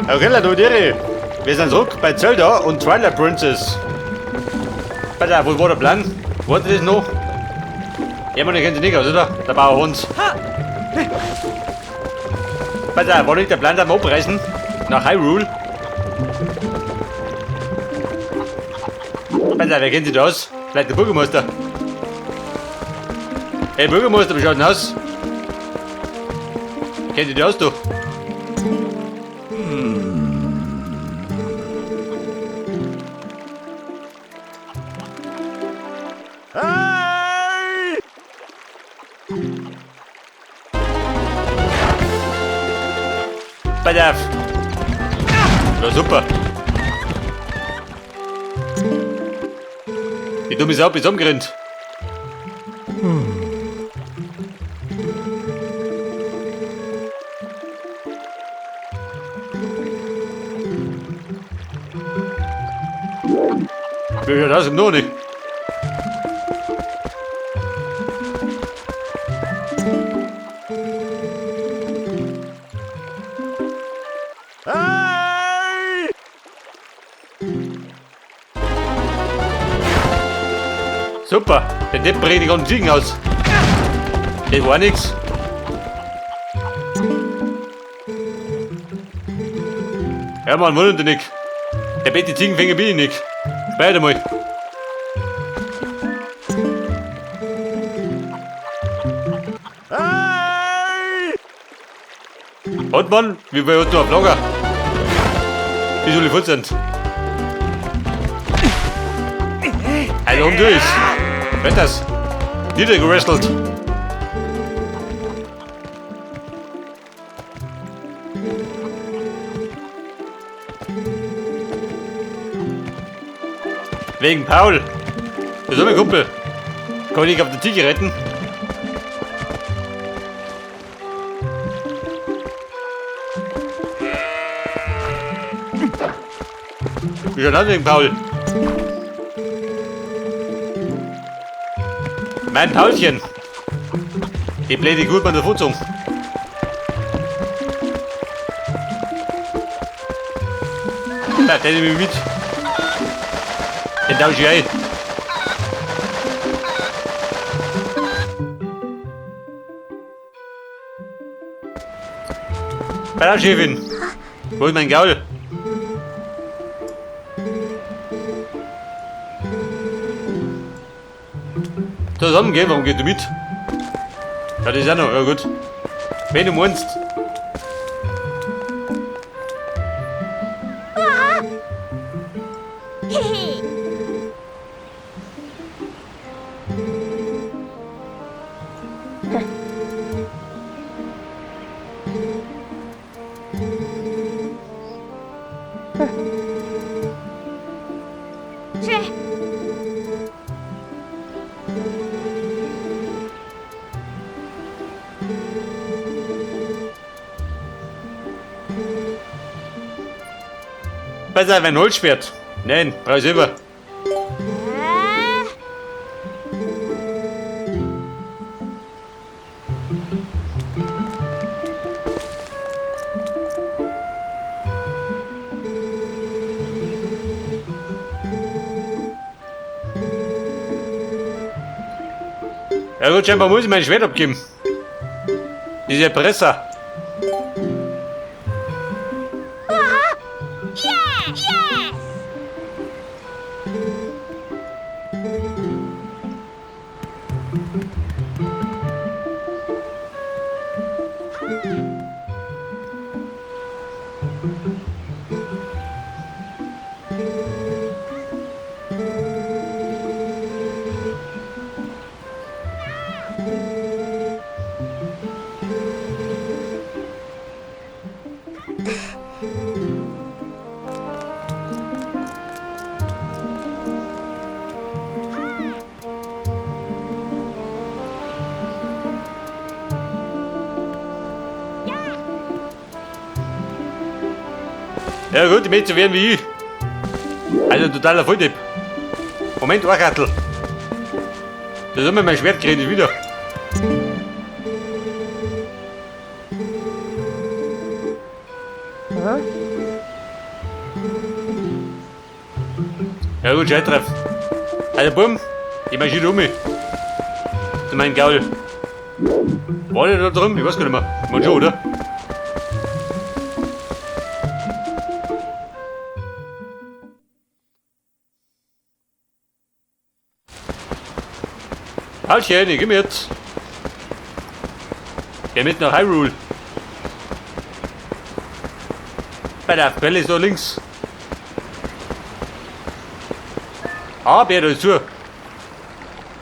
Aurella Dodere, wir sind zurück bei Zelda und Twilight Princess. Warte, wo war der Plan? Warte das noch? Jemand kennt sich nicht aus, oder? Der Bauerhund. Warte, war nicht der Plan, da mal abreißen? Nach Hyrule? Warte, wer kennt sich da aus? Vielleicht der Bürgermeister. Hey Bürgermeister, wie schaut denn aus? Kennt ihr die aus, du? Hey! Pass auf! Ja, super! Die dumme Sau ist umgerannt. Wie schaut das im Norden? Hey! Super, der Depp bringt die ganzen Ziegen aus. Das war nix. Ja, man, wundert dich nicht. Der Bett die Ziegenfänger bin ich nicht. Später mal. Hey! Und Mann, wie bei uns noch ein Vlogger. Wie soll ich fort sind? Also um durch. Hört das? Niedergerestelt. Wegen Paul. Das ist mein Kumpel. Kann ich nicht auf den Tiger retten? Wie schaut das wegen Paul? Mein Paulchen. Die bläht die gut bei der Futzung. Da, der nimmt mich mit. Den tausche ich ein. Hallo Chefin. Wo ist mein Gaul? Zusammen gehen, warum geht du mit? Ja, das ist auch noch, ja gut. Wenn du meinst. Pass auf, ein Holzschwert. Nein, brauch ich selber. Ja gut, scheinbar muss ich mein Schwert abgeben. Diese Presser. Ja gut, die Mädchen werden wie ich. Also ein totaler Volldepp. Moment, Ohrkattel. Da soll mir mein Schwert kriegen wieder. Huh? Ja gut, Scheitreff. Also bumm, ich mach schon um mich. Zu meinem Gaul. War der da drin? Ich weiß gar nicht mehr. Ich mein schon, oder? Haltchen, ich geh mit. Geh mit nach Hyrule. Bei der Quelle ist da links. Ah, Bär, da ist zu.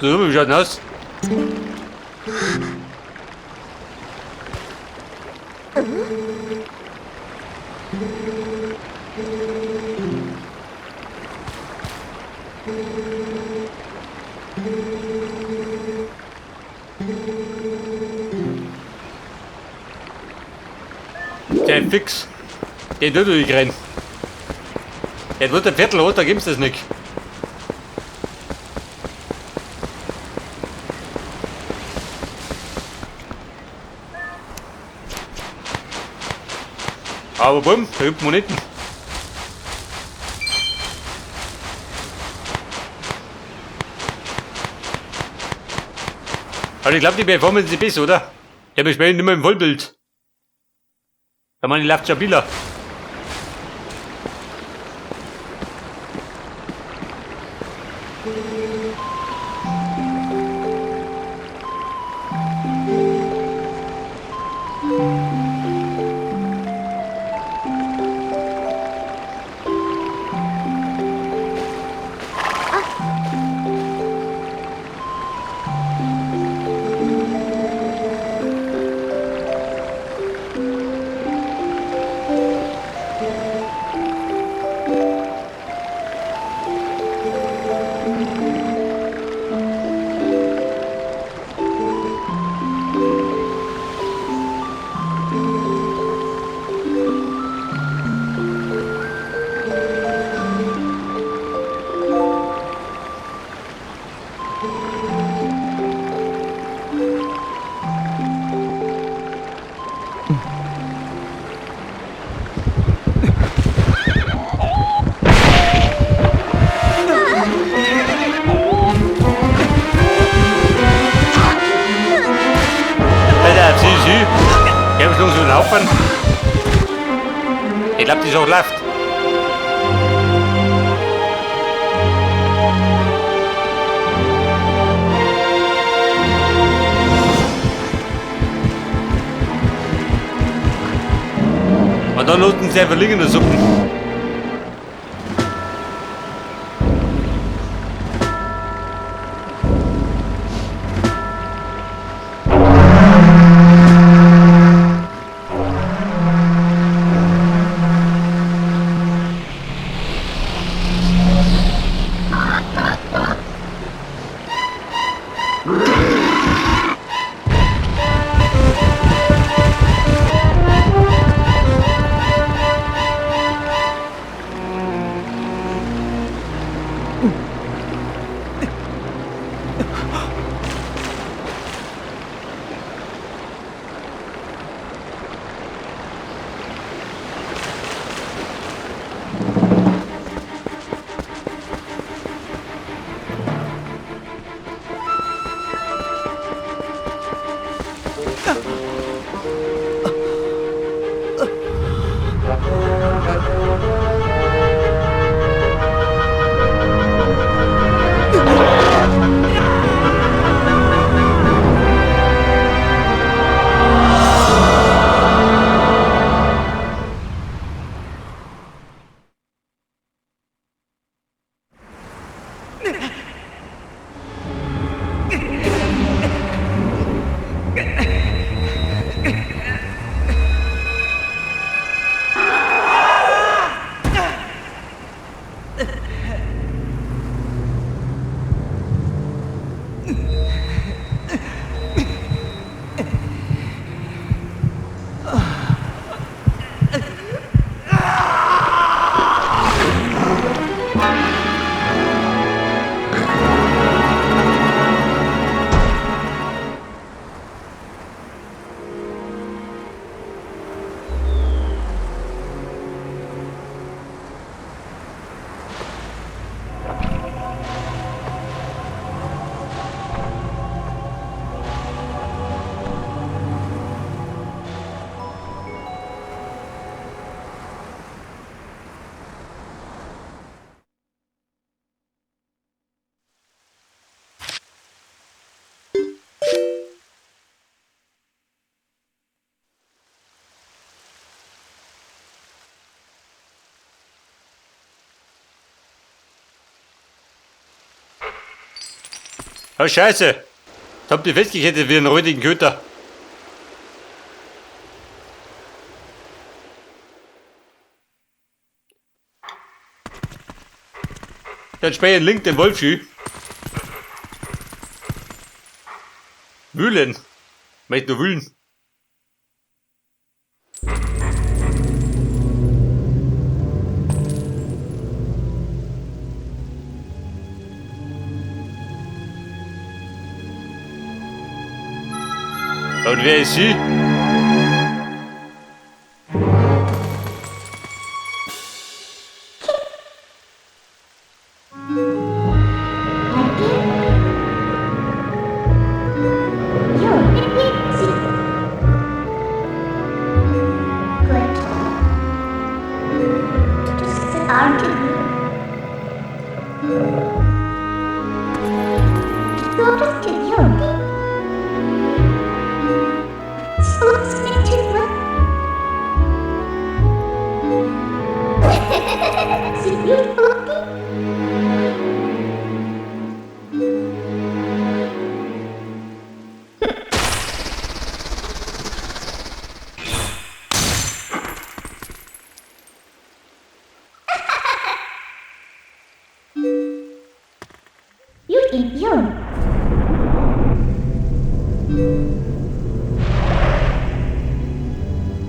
So, wie schaut denn aus? Der ist fix. Den tut er nicht rein. Der wird ein Viertel rot, da gibt's das nicht. Aber bumm, da gibt Moneten. Also ich glaube, die Performance ist besser, oder? Ja, wir spielen nicht mehr im Vollbild. Da meine ich läuft stabiler. Laufen. Ich glaube, die ist auch läuft. Und dann loten sie einfach liegende Suppen. Oh, scheiße. Ich hab die festgekettet wie einen räudigen Köter. Dann spähe den Link den Wolfschü. Wühlen. Möchte nur wühlen. Und wer ist sie?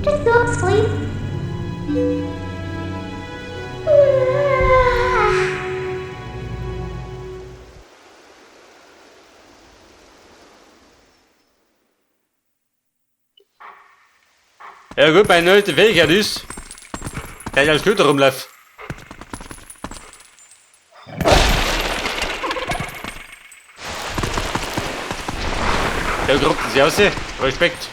Just go to sleep. Ja gut, meine neueste Fähigkeit ist, dass ich als Köter rumlaufe. Ja, grob sie aus. Respekt.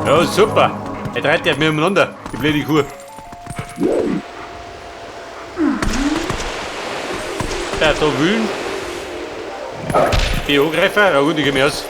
Ja, super. Er treibt ja mir umeinander, die blöde Kuh. Ja, da wühlen. Die angreifen, ja gut, ich geh mir aus.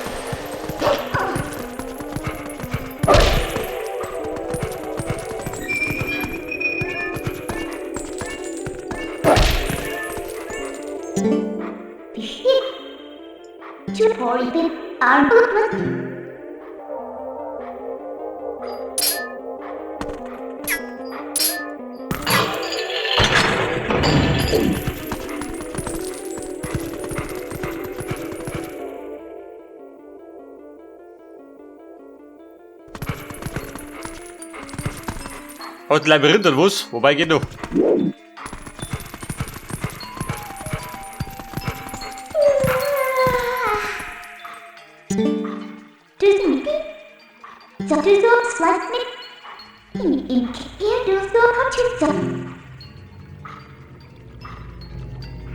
Hat ein Labyrinth oder was? Wobei geht noch.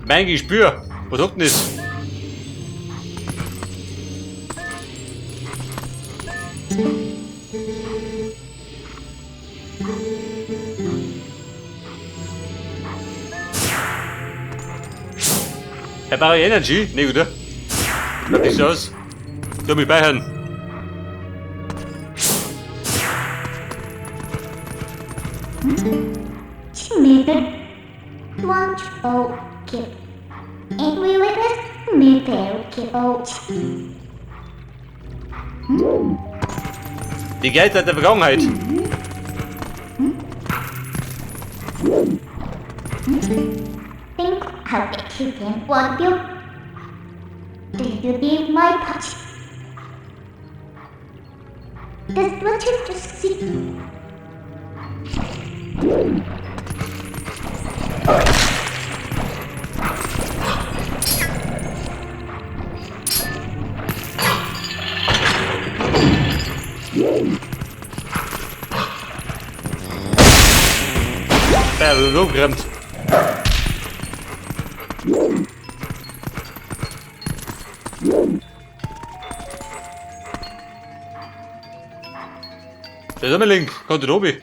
Mein Gespür. Was hat denn das? Herr Barry Energy? Ne, gut, schaut nicht so aus. Du mich beihören. Die Geld der Vergangenheit. Think how it you can want you. Do you need my touch? That's what you just see. hochgerannt. Da ist ein Link. Kommt da oben.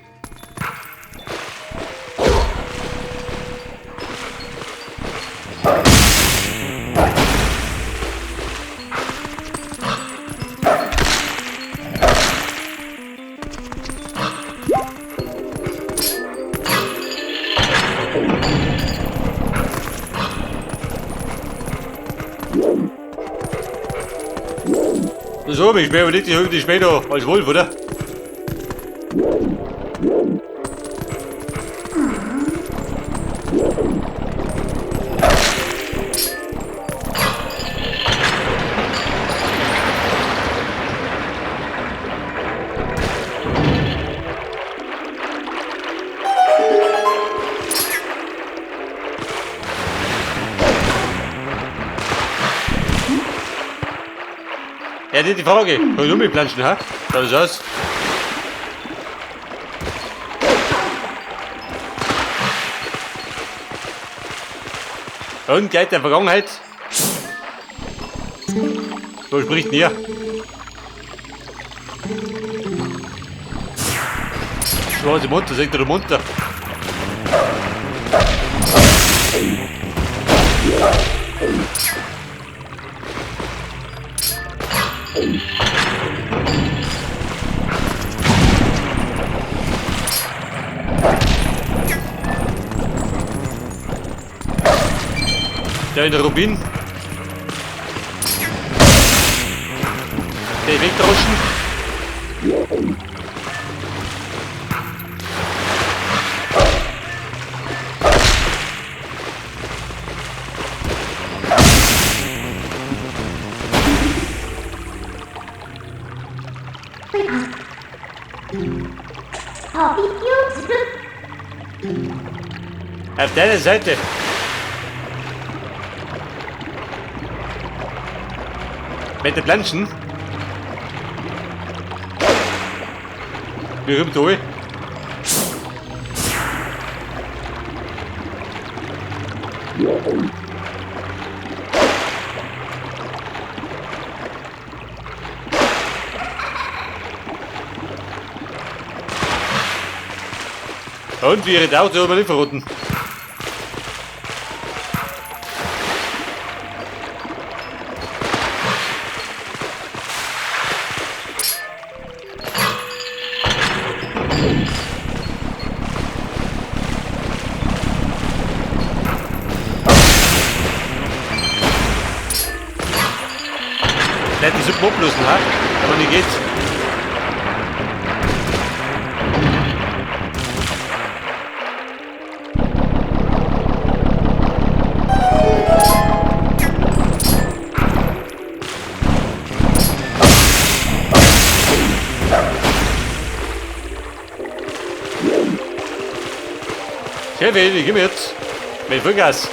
So, ich bin überlegt, die später als Wolf, oder? Ja, die Frage. Kann ich umplanschen, ha? Schaut das aus? Und gleich der Vergangenheit. So spricht mir. Schwarze Munter, sagt der Munter. Der in der Rubin. Der wegdroschen. Oh, wie cute. Auf deiner Seite. Mit den Planschen. Wir rüben durch. Und wie ihre Auto haben wir nicht verrotten. Nicht die Suppe ablösen, ha? Aber nicht geht. Kevin, gib mir jetzt. Mit Vollgas.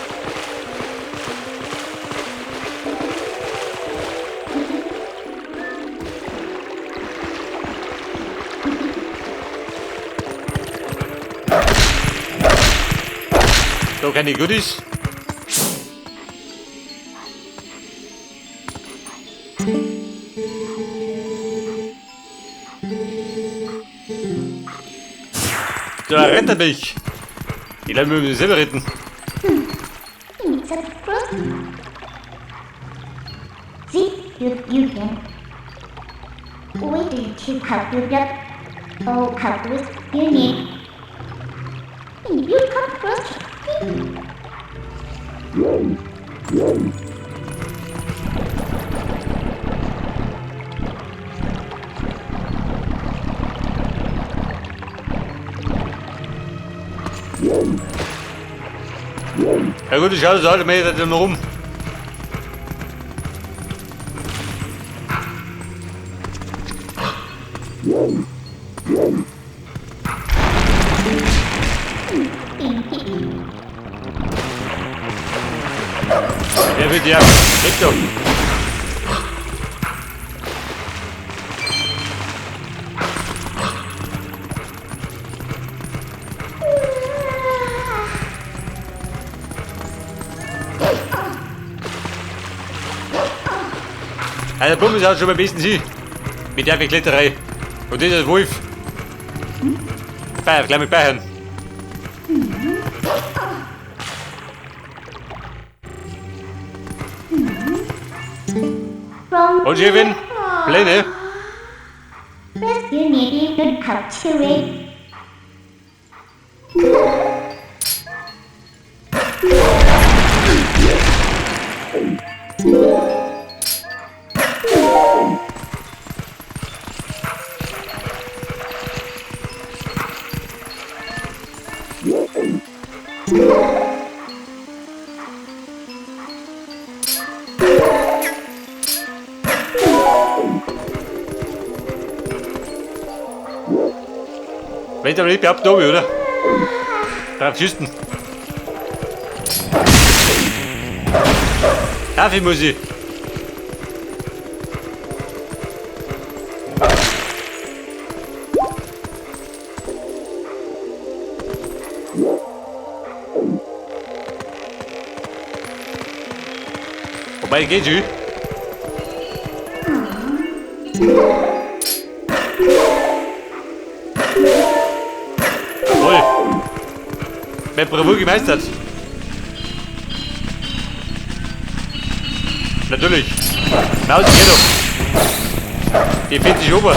So, keine Goodies. So, rettet mich. Die Leute müssen mich selber retten. It's a fruit. See, you can. Wait to help you get all help with you need. You come first. Ja gut, ich schaue so alle Meter dann rum. Ja bitte, ja. Weg doch. Also Bumm ist auch schon beim besten sie. Mit der Kletterei. Und das ist Wolf. Gleich mit Bayern. From Und Kevin, Pläne? Rescue Native could help to it. Wenn aber nicht behaupten, oben, oder? Drauf schießen. Kaffee muss ich. Wobei geht schon. Jawohl. Mit Bravour gemeistert. Natürlich. Maus, geh doch. Die findet sich oben.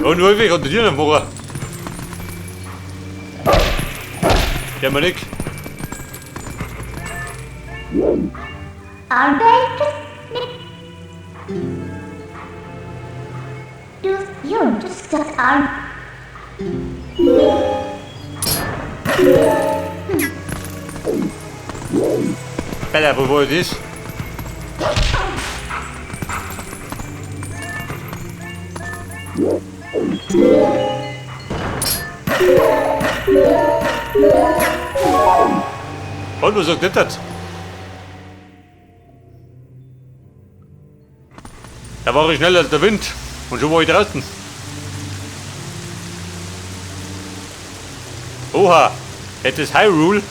Und Wolfi, kannst du dir noch machen? Ja, mal nicht. Are they just you just are Bella, wo es ist? Und was sagt das? Da war ich schneller als der Wind und schon war ich draußen. Oha, jetzt ist Hyrule.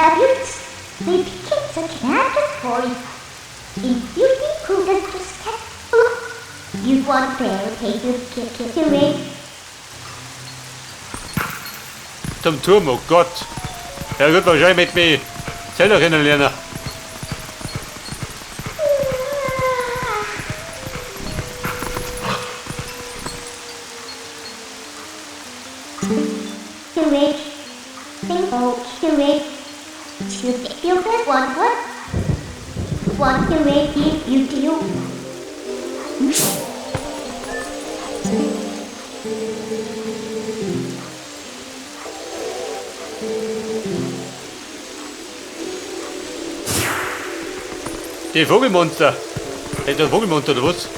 abuse. They became such an active boy. If you think who can just get you want to take your kid away. Zum Turm, oh Gott. Er wird wahrscheinlich mit mir selber kennenlernen. Away. Think away. To get your bed one what? Want away give you to you. Die Vogelmonster. Ist das ein Vogelmonster oder was?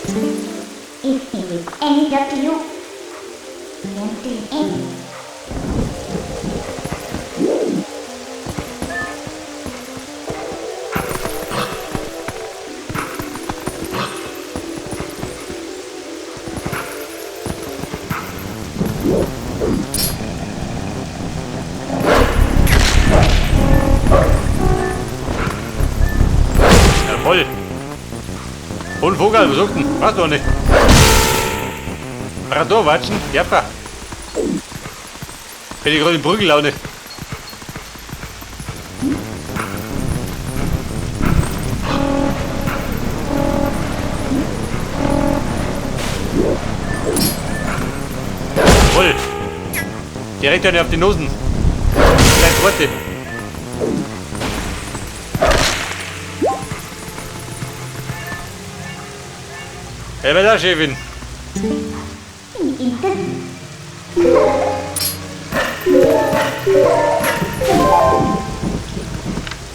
If he will end up to you. Don't do any. Jawohl. Und Vogel, was sagt denn? Was doch nicht. Da watschen, ja, bin ich gerade in Brüggellaune. Jawohl. Direkt eine auf die Nosen. Gleich Worte. Hey, wer da, Chefin?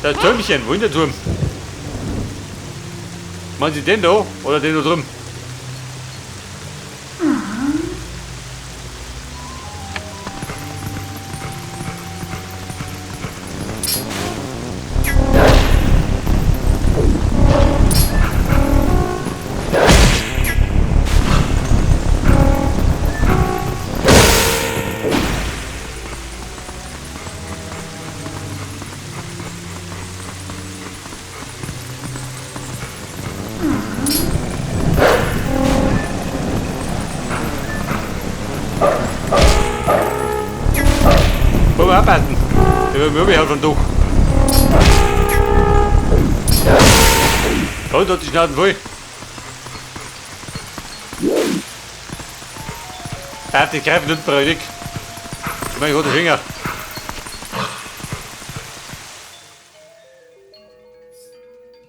Das Türmchen, wo ist der Turm? Meinen Sie den da oder den da drüben? Oder Möbel halt von du. Und hat die Schnauze voll. Fertig, greif nicht bräunig. Mein Gott, der Finger.